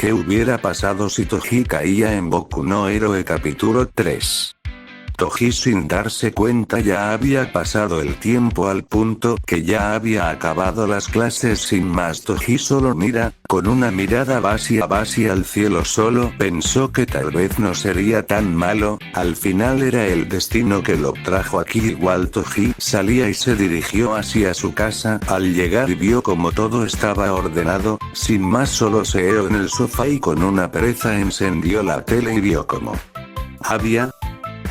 ¿Qué hubiera pasado si Toji caía en Boku no Hero capítulo 3? Toji sin darse cuenta ya había pasado el tiempo al punto que ya había acabado las clases sin más. Toji solo mira, con una mirada vacía al cielo, solo pensó que tal vez no sería tan malo, al final era el destino que lo trajo aquí. Igual Toji salía y se dirigió hacia su casa, al llegar y vio como todo estaba ordenado, sin más solo se eo en el sofá y con una pereza encendió la tele y vio como había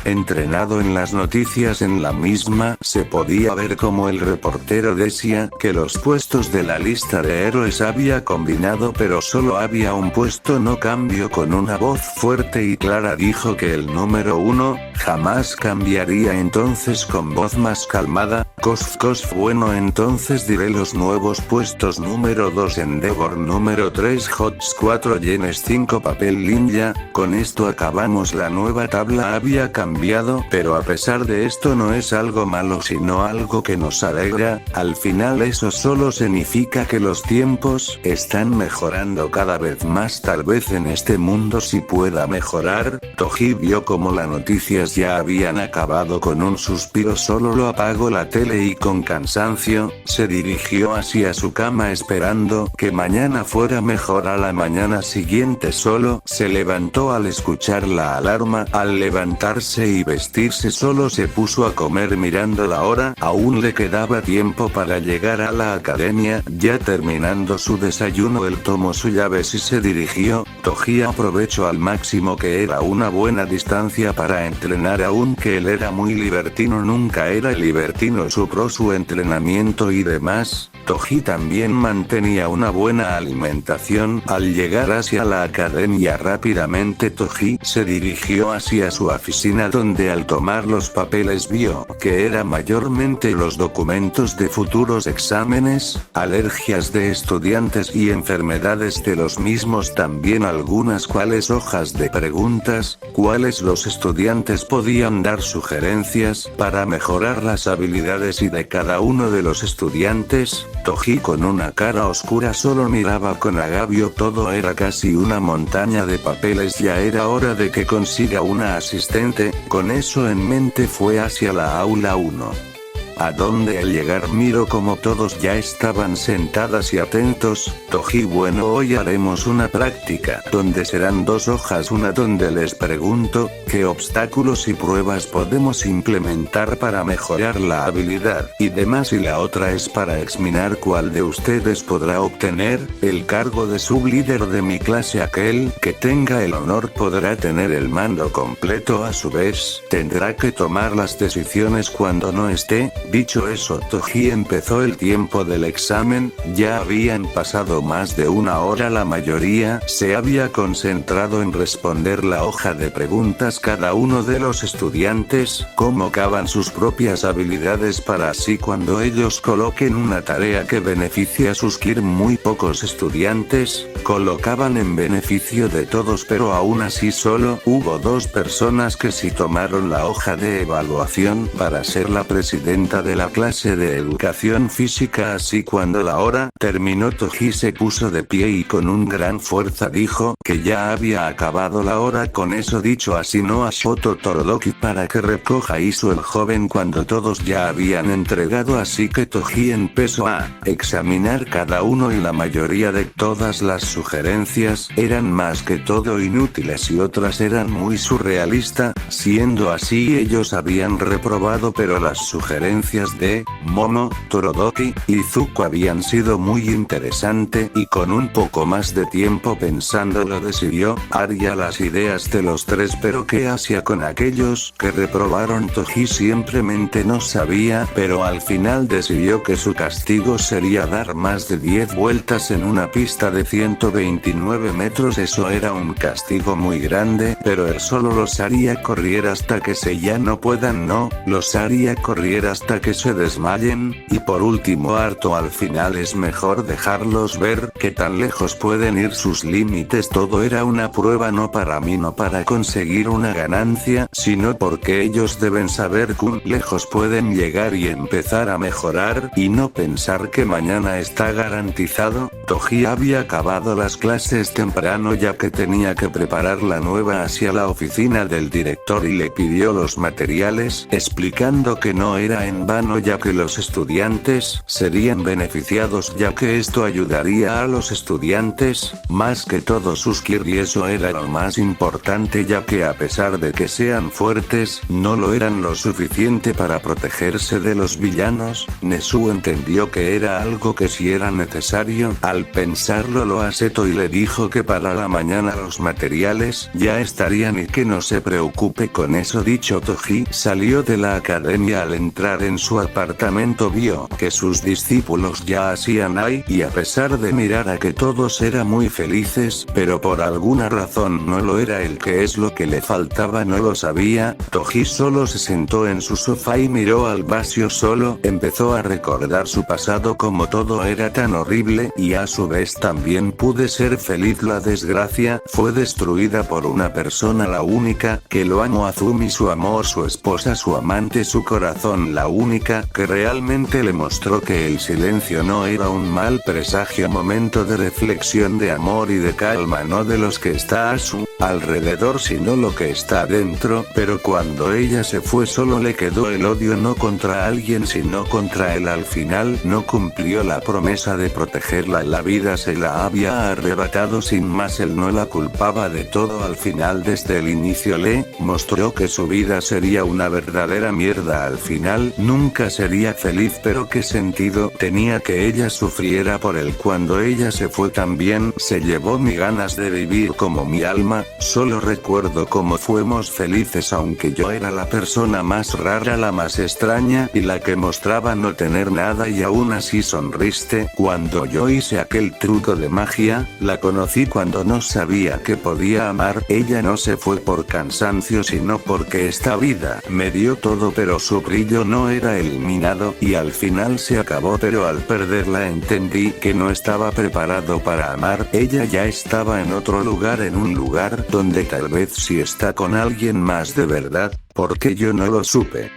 entrenado en las noticias. En la misma se podía ver como el reportero decía que los puestos de la lista de héroes había combinado, pero solo había un puesto no cambió. Con una voz fuerte y clara dijo que el número 1 jamás cambiaría. Entonces con voz más calmada, Kof, bueno, entonces diré los nuevos puestos: número 2 Endeavor, número 3 Hots, 4 Yenes, 5 Papel Ninja. Con esto acabamos la nueva tabla. Había cambiado, pero a pesar de esto no es algo malo sino algo que nos alegra. Al final eso solo significa que los tiempos están mejorando cada vez más. Tal vez en este mundo sí pueda mejorar. Toji vio como las noticias ya habían acabado. Con un suspiro solo lo apagó la tele y con cansancio se dirigió hacia su cama esperando que mañana fuera mejor. A la mañana siguiente solo se levantó al escuchar la alarma. Al levantarse y vestirse solo se puso a comer mirando la hora. Aún le quedaba tiempo para llegar a la academia. Ya terminando su desayuno él tomó su llaves y se dirigió. Toji aprovechó al máximo que era una buena distancia para entrenar. Aunque él era muy libertino, nunca era libertino. Supró su entrenamiento y demás. Toji también mantenía una buena alimentación. Al llegar hacia la academia rápidamente Toji se dirigió hacia su oficina, donde al tomar los papeles vio que era mayormente los documentos de futuros exámenes, alergias de estudiantes y enfermedades de los mismos, también algunas cuales hojas de preguntas, cuales los estudiantes podían dar sugerencias para mejorar las habilidades y de cada uno de los estudiantes. Toji con una cara oscura solo miraba con agravio. Todo era casi una montaña de papeles. Ya era hora de que consiga una asistente. Con eso en mente fue hacia la aula 1. A donde al llegar miró como todos ya estaban sentadas y atentos. Toji, bueno, hoy haremos una práctica, donde serán 2 hojas, una donde les pregunto qué obstáculos y pruebas podemos implementar para mejorar la habilidad y demás, y la otra es para examinar cuál de ustedes podrá obtener el cargo de sublíder de mi clase. Aquel que tenga el honor podrá tener el mando completo. A su vez, tendrá que tomar las decisiones cuando no esté. Dicho eso, Toji empezó el tiempo del examen. Ya habían pasado más de 1 hora. La mayoría se había concentrado en responder la hoja de preguntas. Cada uno de los estudiantes convocaban sus propias habilidades para así cuando ellos coloquen una tarea que beneficie a sus KIR. Muy pocos estudiantes colocaban en beneficio de todos, pero aún así solo hubo 2 personas que sí tomaron la hoja de evaluación para ser la presidenta de la clase de educación física. Así cuando la hora terminó Toji se puso de pie y con un gran fuerza dijo que ya había acabado la hora. Con eso dicho así no a Shoto Todoroki para que recoja hizo el joven cuando todos ya habían entregado, así que Toji empezó a examinar cada uno y la mayoría de todas las sugerencias eran más que todo inútiles y otras eran muy surrealistas. Siendo así ellos habían reprobado, pero las sugerencias de Momo, Todoroki y Zuko habían sido muy interesante y con un poco más de tiempo pensándolo decidió haría las ideas de los 3. Pero ¿qué hacía con aquellos que reprobaron? Toji simplemente no sabía, pero al final decidió que su castigo sería dar más de 10 vueltas en una pista de 129 metros. Eso era un castigo muy grande, pero él solo los haría correr hasta que se ya no puedan. No, los haría correr hasta hasta que se desmayen, y por último harto al final es mejor dejarlos ver que tan lejos pueden ir sus límites. Todo era una prueba, no para mí, no para conseguir una ganancia, sino porque ellos deben saber cuán lejos pueden llegar y empezar a mejorar, y no pensar que mañana está garantizado. Toji había acabado las clases temprano ya que tenía que preparar la nueva hacia la oficina del director y le pidió los materiales, explicando que no era en vano ya que los estudiantes serían beneficiados ya que esto ayudaría a los estudiantes, más que todo sus Kir, y eso era lo más importante ya que a pesar de que sean fuertes, no lo eran lo suficiente para protegerse de los villanos. Nezu entendió que era algo que sí era necesario. Al pensarlo lo aceptó y le dijo que para la mañana los materiales ya estarían y que no se preocupe con eso. Dicho Toji salió de la academia. Al entrar en su apartamento vio que sus discípulos ya hacían ahí, y a pesar de mirar a que todos eran muy felices, pero por alguna razón no lo era. El que es lo que le faltaba no lo sabía. Toji solo se sentó en su sofá y miró al vacío solo. Empezó a recordar su pasado, como todo era tan horrible, y a su vez también pude ser feliz. La desgracia fue destruida por una persona, la única que lo amó, Azumi, su amor, su esposa, su amante, su corazón, la única que realmente le mostró que el silencio no era un mal presagio. Momento de reflexión, de amor y de calma, no de los que está a su alrededor sino lo que está dentro. Pero cuando ella se fue solo le quedó el odio, no contra alguien sino contra él. Al final no cumplió la promesa de protegerla, la vida se la había arrebatado sin más. Él no la culpaba de todo. Al final desde el inicio le mostró que su vida sería una verdadera mierda. Al final nunca sería feliz, pero qué sentido tenía que ella sufriera por él. Cuando ella se fue también se llevó mi ganas de vivir, como mi alma. Solo recuerdo cómo fuimos felices, aunque yo era la persona más rara, la más extraña y la que mostraba no tener nada, y aún así sonriste cuando yo hice aquel truco de magia. La conocí cuando no sabía que podía amar. Ella no se fue por cansancio sino porque esta vida me dio todo, pero su brillo no era eliminado y al final se acabó. Pero al perderla entendí que no estaba preparado para amar. Ella ya estaba en otro lugar, en un lugar donde tal vez sí está con alguien más de verdad, porque yo no lo supe.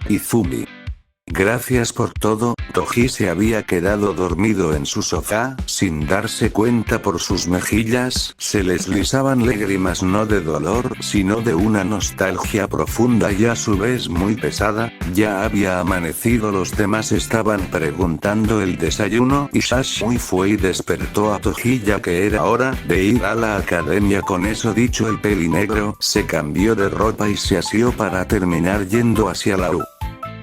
Izumi. Gracias por todo. Toji se había quedado dormido en su sofá, sin darse cuenta. Por sus mejillas se les lisaban lágrimas, no de dolor, sino de una nostalgia profunda y a su vez muy pesada. Ya había amanecido, los demás estaban preguntando el desayuno, y Sashui fue y despertó a Toji ya que era hora de ir a la academia. Con eso dicho, el pelinegro se cambió de ropa y se asió para terminar yendo hacia la U,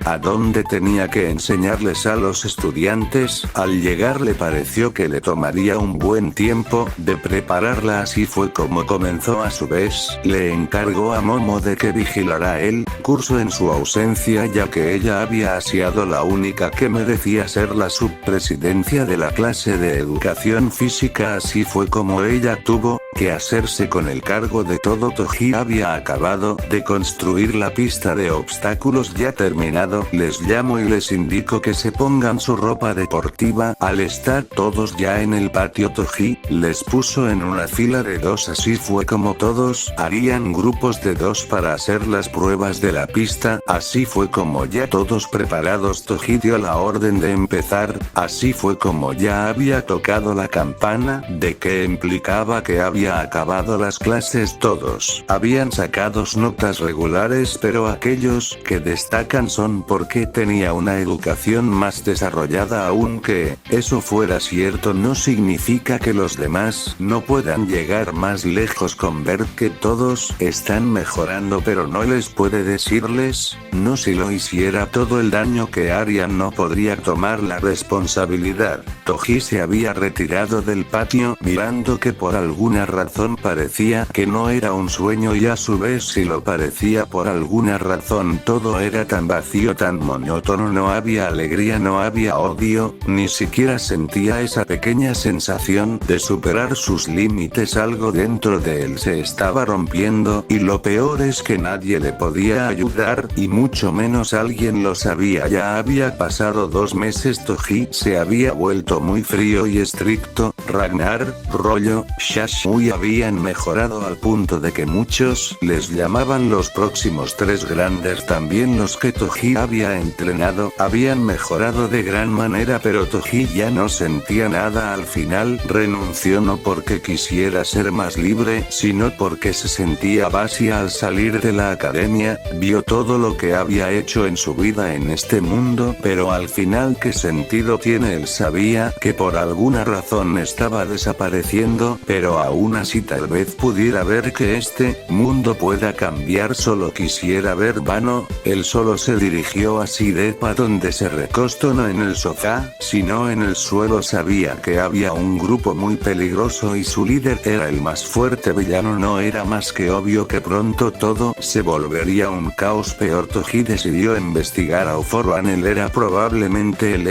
a donde tenía que enseñarles a los estudiantes. Al llegar le pareció que le tomaría un buen tiempo de prepararla, así fue como comenzó. A su vez, le encargó a Momo de que vigilara el curso en su ausencia, ya que ella había sido la única que merecía ser la subpresidencia de la clase de educación física. Así fue como ella tuvo que hacerse con el cargo de todo. Toji había acabado de construir la pista de obstáculos ya terminado. Les llamo y les indico que se pongan su ropa deportiva. Al estar todos ya en el patio, Toji les puso en una fila de 2. Así fue como todos harían grupos de 2 para hacer las pruebas de la pista. Así fue como ya todos preparados, Toji dio la orden de empezar. Así fue como ya había tocado la campana, de que implicaba que había acabado las clases. Todos habían sacado notas regulares, pero aquellos que destacan son porque tenía una educación más desarrollada. Aunque eso fuera cierto, no significa que los demás no puedan llegar más lejos con ver que todos están mejorando, pero no les puede decirles no. Si lo hiciera, todo el daño que harían no podría tomar la responsabilidad. Toji se había retirado del patio mirando que por alguna razón parecía que no era un sueño y a su vez si lo parecía por alguna razón todo era tan vacío, tan monótono, no había alegría, no había odio, ni siquiera sentía esa pequeña sensación de superar sus límites. Algo dentro de él se estaba rompiendo y lo peor es que nadie le podía ayudar y mucho menos alguien lo sabía. Ya había pasado 2 meses, Toji se había vuelto muy frío y estricto, Ragnar, Rollo, Shashui habían mejorado al punto de que muchos les llamaban los próximos 3 grandes. También los que Toji había entrenado habían mejorado de gran manera, pero Toji ya no sentía nada. Al final renunció no porque quisiera ser más libre, sino porque se sentía vacía al salir de la academia. Vio todo lo que había hecho en su vida en este mundo, pero al final ¿qué sentido tiene? Él sabía que por alguna razón estaba desapareciendo, pero aún así tal vez pudiera ver que este mundo pueda cambiar. Solo quisiera ver vano. Él solo se dirigió a Sidepa donde se recostó no en el sofá, sino en el suelo. Sabía que había un grupo muy peligroso y su líder era el más fuerte villano. No era más que obvio que pronto todo se volvería un caos peor. Toji decidió investigar a All-For-One. Él era probablemente el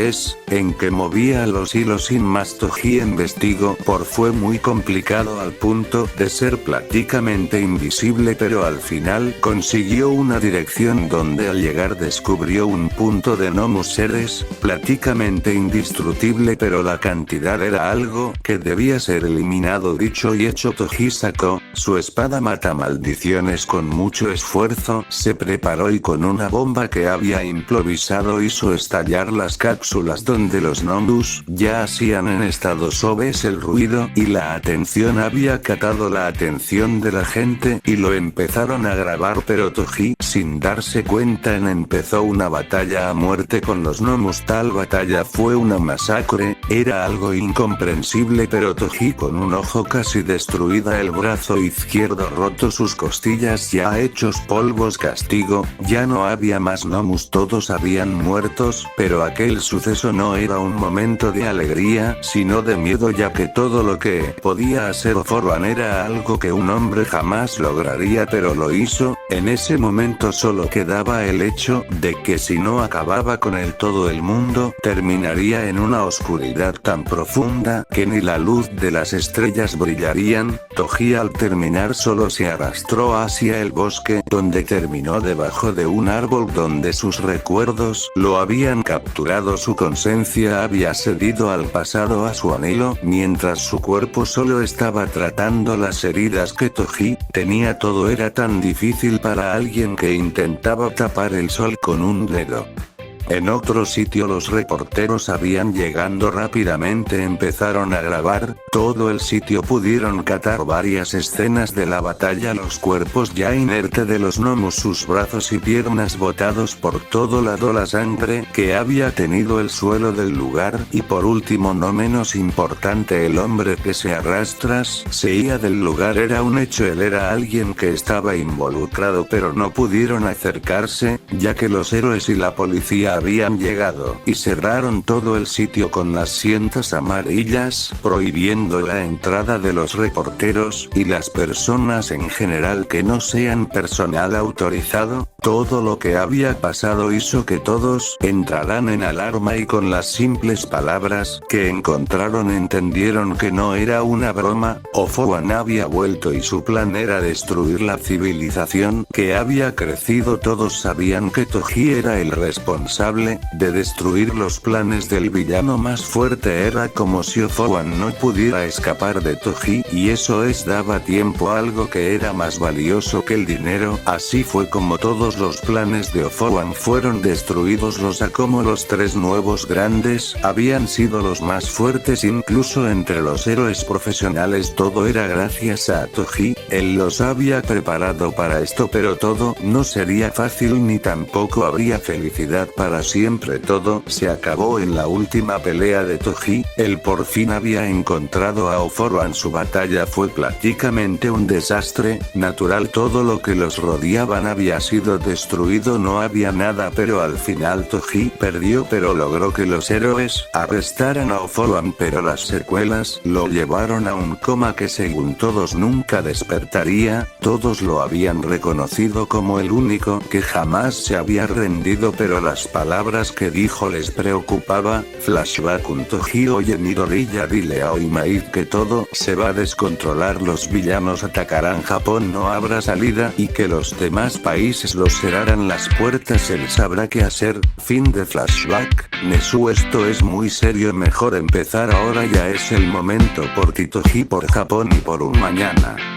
en que movía los hilos. Sin más Toji investigó fue muy complicado al punto de ser prácticamente invisible, pero al final consiguió una dirección donde al llegar descubrió un punto de gnomos seres prácticamente indestructible, pero la cantidad era algo que debía ser eliminado. Dicho y hecho, Toji sacó su espada mata maldiciones con mucho esfuerzo, se preparó y con una bomba que había improvisado hizo estallar las cápsulas donde los gnomos ya hacían en estado sobes. El ruido y la atención había captado la atención de la gente y lo empezaron a grabar, pero Toji sin darse cuenta empezó una batalla a muerte con los gnomos. Tal batalla fue una masacre, era algo incomprensible, pero Toji con un ojo casi destruida, el brazo izquierdo roto, sus costillas ya hechos polvos, castigo, ya no había más gnomos, todos habían muertos, pero aquel suceso no era un momento de alegría, sino de miedo, ya que todo lo que podía hacer All-For-One era algo que un hombre jamás lograría, pero lo hizo. En ese momento solo quedaba el hecho de que si no acababa con él todo el mundo terminaría en una oscuridad tan profunda que ni la luz de las estrellas brillarían. Toji al terminar solo se arrastró hacia el bosque, donde terminó debajo de un árbol donde sus recuerdos lo habían capturado. Su conciencia había cedido al pasado, a su anhelo, mientras su cuerpo solo estaba tratando las heridas que Toji tenía. Todo era tan difícil para alguien que intentaba tapar el sol con un dedo. En otro sitio los reporteros habían llegando rápidamente, empezaron a grabar todo el sitio, pudieron captar varias escenas de la batalla, los cuerpos ya inertes de los gnomos, sus brazos y piernas botados por todo lado, la sangre que había tenido el suelo del lugar, y por último no menos importante, el hombre que se seguía del lugar. Era un hecho, él era alguien que estaba involucrado, pero no pudieron acercarse, ya que los héroes y la policía habían llegado y cerraron todo el sitio con las cintas amarillas, prohibiendo la entrada de los reporteros y las personas en general que no sean personal autorizado. Todo lo que había pasado hizo que todos entraran en alarma y con las simples palabras que encontraron entendieron que no era una broma. All-For-One había vuelto y su plan era destruir la civilización que había crecido. Todos sabían que Toji era el responsable de destruir los planes del villano más fuerte. Era como si All-For-One no pudiera escapar de Toji, y eso daba tiempo a algo que era más valioso que el dinero. Así fue como todos los planes de All-For-One fueron destruidos. Como los 3 nuevos grandes habían sido los más fuertes incluso entre los héroes profesionales. Todo era gracias a Toji, él los había preparado para esto, pero todo no sería fácil ni tampoco habría felicidad para siempre. Todo se acabó en la última pelea de Toji. Él por fin había encontrado a All-For-One. Su batalla fue prácticamente un desastre natural. Todo lo que los rodeaban había sido destruido no había nada, pero al final Toji perdió, pero logró que los héroes arrestaran a All-For-One, pero las secuelas lo llevaron a un coma que según todos nunca despertaría. Todos lo habían reconocido como el único que jamás se había rendido, pero las palabras que dijo les preocupaba. Flashback: un Toji oye Midoriya, dile a All Might que todo se va a descontrolar, los villanos atacarán Japón, no habrá salida, y que los demás países los cerrarán las puertas, él sabrá qué hacer. Fin de flashback. Nezu, esto es muy serio, mejor empezar ahora, ya es el momento por ti Toji, por Japón y por un mañana.